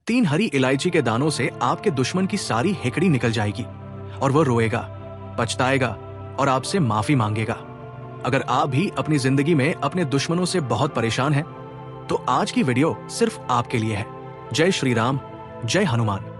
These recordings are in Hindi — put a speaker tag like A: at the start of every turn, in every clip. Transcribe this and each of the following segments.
A: 3 हरी इलायची के दानों से आपके दुश्मन की सारी हेकड़ी निकल जाएगी और वह रोएगा, पछताएगा और आपसे माफी मांगेगा। अगर आप भी अपनी जिंदगी में अपने दुश्मनों से बहुत परेशान हैं, तो आज की वीडियो सिर्फ आपके लिए है। जय श्री राम, जय हनुमान।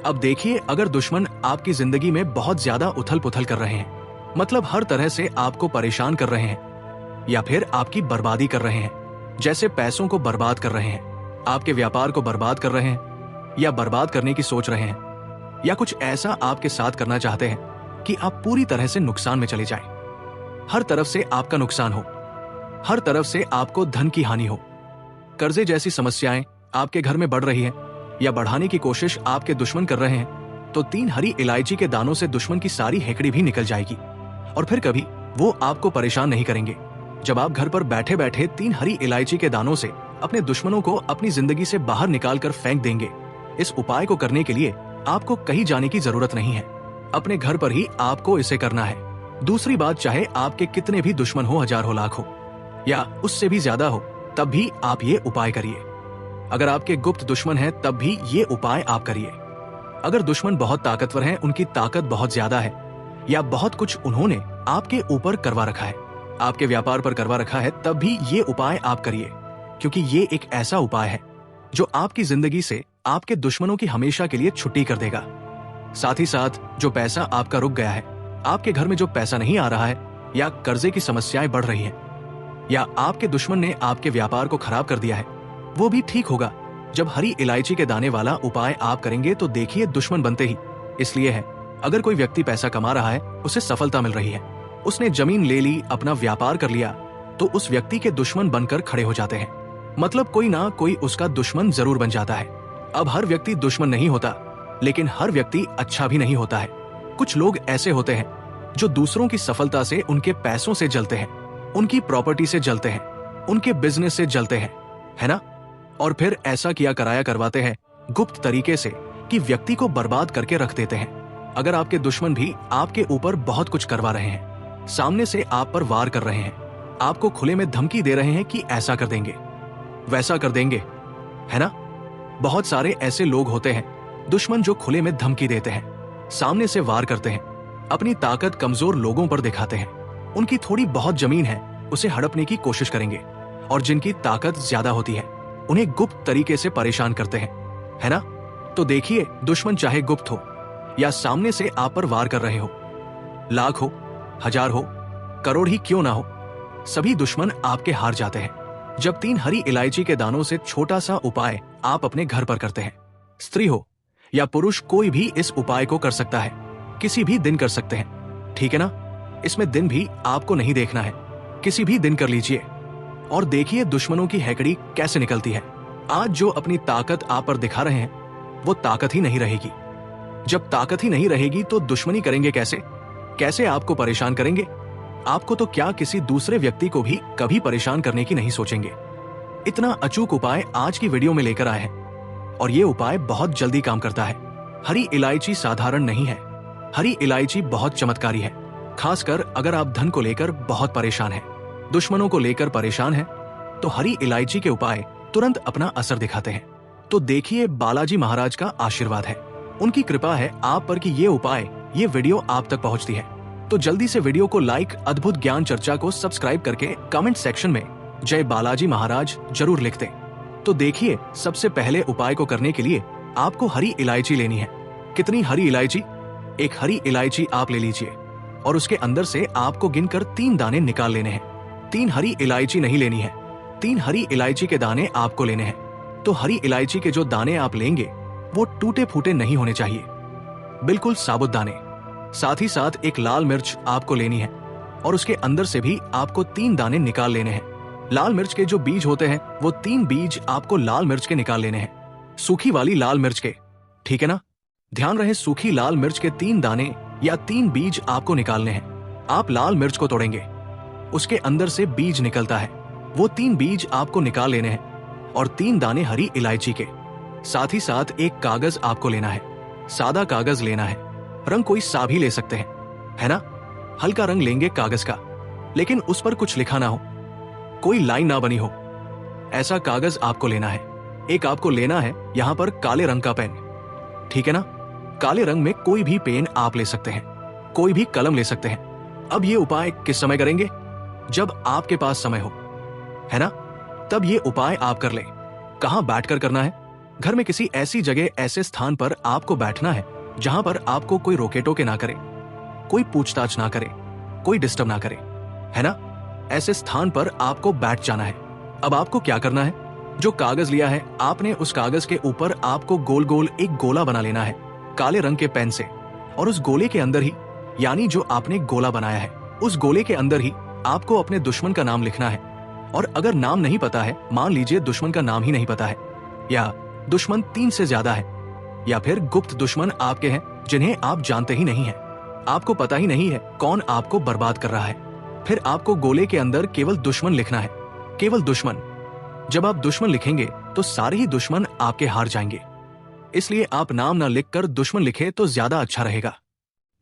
A: अब देखिए, अगर दुश्मन आपकी जिंदगी में बहुत ज्यादा उथल पुथल कर रहे हैं, मतलब हर तरह से आपको परेशान कर रहे हैं या फिर आपकी बर्बादी कर रहे हैं, जैसे पैसों को बर्बाद कर रहे हैं, आपके व्यापार को बर्बाद कर रहे हैं या बर्बाद करने की सोच रहे हैं, या कुछ ऐसा आपके साथ करना चाहते हैं कि आप पूरी तरह से नुकसान में चले जाएं। हर तरफ से आपका नुकसान हो, हर तरफ से आपको धन की हानि हो, कर्जे जैसी समस्याएं आपके घर में बढ़ रही हैं या बढ़ाने की कोशिश आपके दुश्मन कर रहे हैं, तो 3 हरी इलायची के दानों से दुश्मन की सारी हेकड़ी भी निकल जाएगी और फिर कभी वो आपको परेशान नहीं करेंगे। जब आप घर पर बैठे बैठे 3 हरी इलायची के दानों से अपने दुश्मनों को अपनी जिंदगी से बाहर निकाल कर फेंक देंगे। इस उपाय को करने के लिए आपको कहीं जाने की जरूरत नहीं है, अपने घर पर ही आपको इसे करना है। दूसरी बात, चाहे आपके कितने भी दुश्मन हो, 1000 हो, लाख हो या उससे भी ज्यादा हो, तब भी आप ये उपाय करिए। अगर आपके गुप्त दुश्मन हैं, तब भी ये उपाय आप करिए। अगर दुश्मन बहुत ताकतवर हैं, उनकी ताकत बहुत ज्यादा है या बहुत कुछ उन्होंने आपके ऊपर करवा रखा है, आपके व्यापार पर करवा रखा है, तब भी ये उपाय आप करिए, क्योंकि ये एक ऐसा उपाय है जो आपकी जिंदगी से आपके दुश्मनों की हमेशा के लिए छुट्टी कर देगा। साथ ही साथ जो पैसा आपका रुक गया है, आपके घर में जो पैसा नहीं आ रहा है या कर्जे की समस्याएं बढ़ रही हैं या आपके दुश्मन ने आपके व्यापार को खराब कर दिया है, वो भी ठीक होगा जब हरी इलायची के दाने वाला उपाय आप करेंगे। तो देखिए, दुश्मन बनते ही इसलिए है, अगर कोई व्यक्ति पैसा कमा रहा है, उसे सफलता मिल रही है, उसने जमीन ले ली, अपना व्यापार कर लिया, तो उस व्यक्ति के दुश्मन बनकर खड़े हो जाते हैं। मतलब कोई ना कोई उसका दुश्मन जरूर बन जाता है। अब हर व्यक्ति दुश्मन नहीं होता, लेकिन हर व्यक्ति अच्छा भी नहीं होता है। कुछ लोग ऐसे होते हैं जो दूसरों की सफलता से, उनके पैसों से जलते हैं, उनकी प्रॉपर्टी से जलते हैं, उनके बिजनेस से जलते हैं, है ना? और फिर ऐसा किया कराया करवाते हैं गुप्त तरीके से कि व्यक्ति को बर्बाद करके रख देते हैं। अगर आपके दुश्मन भी आपके ऊपर बहुत कुछ करवा रहे हैं, सामने से आप पर वार कर रहे हैं, आपको खुले में धमकी दे रहे हैं कि ऐसा कर देंगे, वैसा कर देंगे, है ना? बहुत सारे ऐसे लोग होते हैं दुश्मन जो खुले में धमकी देते हैं, सामने से वार करते हैं, अपनी ताकत कमजोर लोगों पर दिखाते हैं, उनकी थोड़ी बहुत जमीन है उसे हड़पने की कोशिश करेंगे, और जिनकी ताकत ज्यादा होती है उन्हें गुप्त तरीके से परेशान करते हैं, है ना? तो देखिए, दुश्मन चाहे गुप्त हो या सामने से आप पर वार कर रहे हो, लाख हो, 1000 हो, करोड़ ही क्यों ना हो, सभी दुश्मन आपके हार जाते हैं जब 3 हरी इलायची के दानों से छोटा सा उपाय आप अपने घर पर करते हैं। स्त्री हो या पुरुष, कोई भी इस उपाय को कर सकता है, किसी भी दिन कर सकते हैं, ठीक है ना? इसमें दिन भी आपको नहीं देखना है, किसी भी दिन कर लीजिए और देखिए दुश्मनों की हेकड़ी कैसे निकलती है। आज जो अपनी ताकत आप पर दिखा रहे हैं, वो ताकत ही नहीं रहेगी। जब ताकत ही नहीं रहेगी तो दुश्मनी करेंगे कैसे? कैसे आपको परेशान करेंगे? आपको तो क्या, किसी दूसरे व्यक्ति को भी कभी परेशान करने की नहीं सोचेंगे। इतना अचूक उपाय आज की वीडियो में लेकर आए हैं और ये उपाय बहुत जल्दी काम करता है। हरी इलायची साधारण नहीं है, हरी इलायची बहुत चमत्कारी है। खासकर अगर आप धन को लेकर बहुत परेशान हैं, दुश्मनों को लेकर परेशान हैं, तो हरी इलायची के उपाय तुरंत अपना असर दिखाते हैं। तो देखिए, बालाजी महाराज का आशीर्वाद है, उनकी कृपा है आप पर कि ये उपाय, ये वीडियो आप तक पहुंचती है। तो जल्दी से वीडियो को लाइक, अद्भुत ज्ञान चर्चा को सब्सक्राइब करके कमेंट सेक्शन में जय बालाजी महाराज जरूर लिख दें। तो देखिए, सबसे पहले उपाय को करने के लिए आपको हरी इलायची लेनी है। कितनी हरी इलायची? एक हरी इलायची आप ले लीजिए और उसके अंदर से आपको गिनकर 3 दाने निकाल लेने हैं। 3 हरी इलायची नहीं लेनी है, 3 हरी इलायची के दाने आपको लेने हैं। तो हरी इलायची के जो दाने आप लेंगे वो टूटे फूटे नहीं होने चाहिए, बिल्कुल साबुत दाने। साथ ही साथ एक लाल मिर्च आपको लेनी है और उसके अंदर से भी आपको 3 दाने निकाल लेने हैं। लाल मिर्च के जो बीज होते हैं, वो 3 बीज आपको लाल मिर्च के निकाल लेने हैं, सूखी वाली लाल मिर्च के, ठीक है ना? ध्यान रहे, सूखी लाल मिर्च के 3 दाने या 3 बीज आपको निकालने हैं। आप लाल मिर्च को तोड़ेंगे, उसके अंदर से बीज निकलता है, वो 3 बीज आपको निकाल लेने हैं और 3 दाने हरी इलायची के। साथ ही साथ एक कागज आपको लेना है, सादा कागज लेना है, रंग कोई सा भी ले सकते हैं, है ना? हल्का रंग लेंगे कागज का, लेकिन उस पर कुछ लिखा ना हो, कोई लाइन ना बनी हो, ऐसा कागज आपको लेना है। एक आपको लेना है यहाँ पर काले रंग का पेन, ठीक है ना। काले रंग में कोई भी पेन आप ले सकते हैं, कोई भी कलम ले सकते हैं। अब ये उपाय किस समय करेंगे? जब आपके पास समय हो, है ना। तब ये उपाय आप कर लें। कहां बैठकर करना है? घर में किसी ऐसी जगह, ऐसे स्थान पर आपको बैठना है जहां पर आपको कोई रोके टोके ना करे, कोई पूछताछ ना करे, कोई डिस्टर्ब ना करे, है ना। ऐसे स्थान पर आपको बैठ जाना है। अब आपको क्या करना है? जो कागज लिया है आपने, उस कागज के ऊपर आपको गोल गोल एक गोला बना लेना है काले रंग के पेन से, और उस गोले के अंदर ही, यानी जो आपने गोला बनाया है उस गोले के अंदर ही आपको अपने दुश्मन का नाम लिखना है। और अगर नाम नहीं पता है, मान लीजिए दुश्मन का नाम ही नहीं पता है, या दुश्मन 3 से ज्यादा है, या फिर गुप्त दुश्मन आपके हैं जिन्हें आप जानते ही नहीं हैं, आपको पता ही नहीं है कौन आपको बर्बाद कर रहा है, फिर आपको गोले के अंदर केवल दुश्मन लिखना है, केवल दुश्मन। जब आप दुश्मन लिखेंगे तो सारे ही दुश्मन आपके हार जाएंगे। इसलिए आप नाम ना लिखकर दुश्मन लिखे तो ज्यादा अच्छा रहेगा।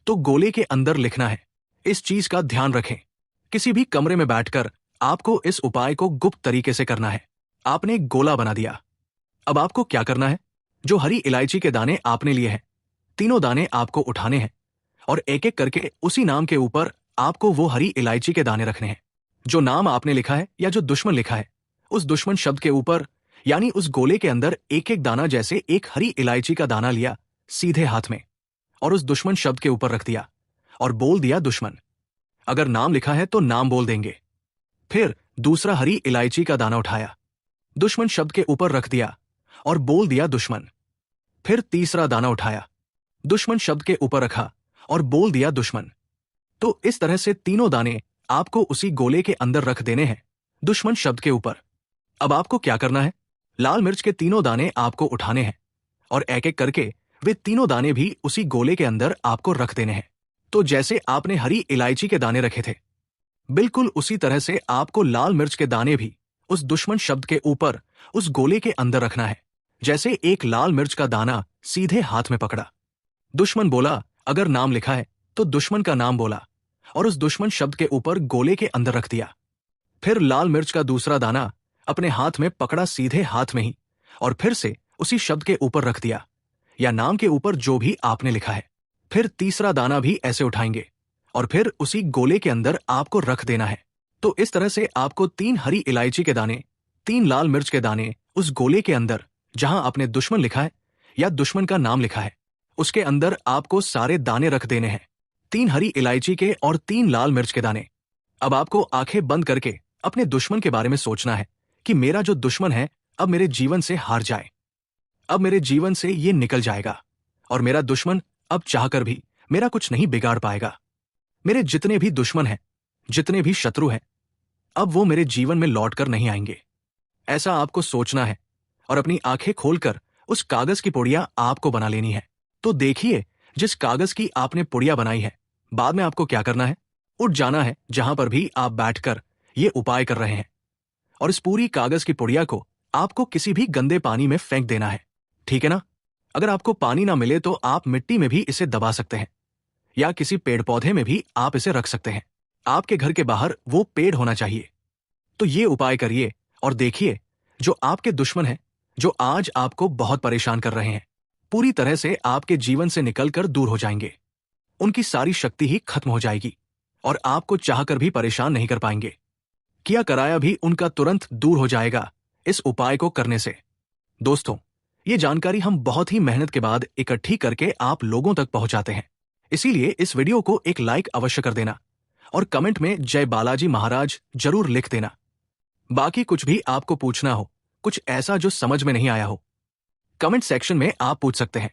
A: तो गोले के अंदर लिखना है, इस चीज का ध्यान रखें। किसी भी कमरे में बैठकर आपको इस उपाय को गुप्त तरीके से करना है। आपने एक गोला बना दिया। अब आपको क्या करना है? जो हरी इलायची के दाने आपने लिए हैं, तीनों दाने आपको उठाने हैं और एक एक करके उसी नाम के ऊपर आपको वो हरी इलायची के दाने रखने हैं। जो नाम आपने लिखा है या जो दुश्मन लिखा है, उस दुश्मन शब्द के ऊपर, यानी उस गोले के अंदर एक एक दाना, जैसे एक हरी इलायची का दाना लिया सीधे हाथ में और उस दुश्मन शब्द के ऊपर रख दिया और बोल दिया दुश्मन। अगर नाम लिखा है तो नाम बोल देंगे। फिर दूसरा हरी इलायची का दाना उठाया, दुश्मन शब्द के ऊपर रख दिया और बोल दिया दुश्मन। फिर तीसरा दाना उठाया, दुश्मन शब्द के ऊपर रखा और बोल दिया दुश्मन। तो इस तरह से तीनों दाने आपको उसी गोले के अंदर रख देने हैं, दुश्मन शब्द के ऊपर। अब आपको क्या करना है? लाल मिर्च के तीनों दाने आपको उठाने हैं और एक एक करके वे तीनों दाने भी उसी गोले के अंदर आपको रख देने हैं। तो जैसे आपने हरी इलायची के दाने रखे थे, बिल्कुल उसी तरह से आपको लाल मिर्च के दाने भी उस दुश्मन शब्द के ऊपर उस गोले के अंदर रखना है। जैसे एक लाल मिर्च का दाना सीधे हाथ में पकड़ा, दुश्मन बोला, अगर नाम लिखा है तो दुश्मन का नाम बोला और उस दुश्मन शब्द के ऊपर गोले के अंदर रख दिया। फिर लाल मिर्च का दूसरा दाना अपने हाथ में पकड़ा सीधे हाथ में ही और फिर से उसी शब्द के ऊपर रख दिया या नाम के ऊपर जो भी आपने लिखा है। फिर तीसरा दाना भी ऐसे उठाएंगे और फिर उसी गोले के अंदर आपको रख देना है। तो इस तरह से आपको 3 हरी इलायची के दाने, 3 लाल मिर्च के दाने उस गोले के अंदर, जहां आपने दुश्मन लिखा है या दुश्मन का नाम लिखा है, उसके अंदर आपको सारे दाने रख देने हैं, 3 हरी इलायची के और 3 लाल मिर्च के दाने। अब आपको आंखें बंद करके अपने दुश्मन के बारे में सोचना है कि मेरा जो दुश्मन है अब मेरे जीवन से हार जाए, अब मेरे जीवन से ये निकल जाएगा और मेरा दुश्मन अब चाहकर भी मेरा कुछ नहीं बिगाड़ पाएगा। मेरे जितने भी दुश्मन हैं, जितने भी शत्रु हैं, अब वो मेरे जीवन में लौट कर नहीं आएंगे। ऐसा आपको सोचना है और अपनी आंखें खोलकर उस कागज की पुड़िया आपको बना लेनी है। तो देखिए, जिस कागज की आपने पुड़िया बनाई है, बाद में आपको क्या करना है? उठ जाना है जहां पर भी आप बैठकर ये उपाय कर रहे हैं और इस पूरी कागज की पुड़िया को आपको किसी भी गंदे पानी में फेंक देना है, ठीक है ना। अगर आपको पानी ना मिले तो आप मिट्टी में भी इसे दबा सकते हैं या किसी पेड़ पौधे में भी आप इसे रख सकते हैं। आपके घर के बाहर वो पेड़ होना चाहिए। तो ये उपाय करिए और देखिए, जो आपके दुश्मन हैं, जो आज आपको बहुत परेशान कर रहे हैं, पूरी तरह से आपके जीवन से निकलकर दूर हो जाएंगे। उनकी सारी शक्ति ही खत्म हो जाएगी और आपको चाहकर भी परेशान नहीं कर पाएंगे। किया कराया भी उनका तुरंत दूर हो जाएगा इस उपाय को करने से। दोस्तों, ये जानकारी हम बहुत ही मेहनत के बाद इकट्ठी करके आप लोगों तक पहुंचाते हैं, इसीलिए इस वीडियो को एक लाइक अवश्य कर देना और कमेंट में जय बालाजी महाराज जरूर लिख देना। बाकी कुछ भी आपको पूछना हो, कुछ ऐसा जो समझ में नहीं आया हो, कमेंट सेक्शन में आप पूछ सकते हैं।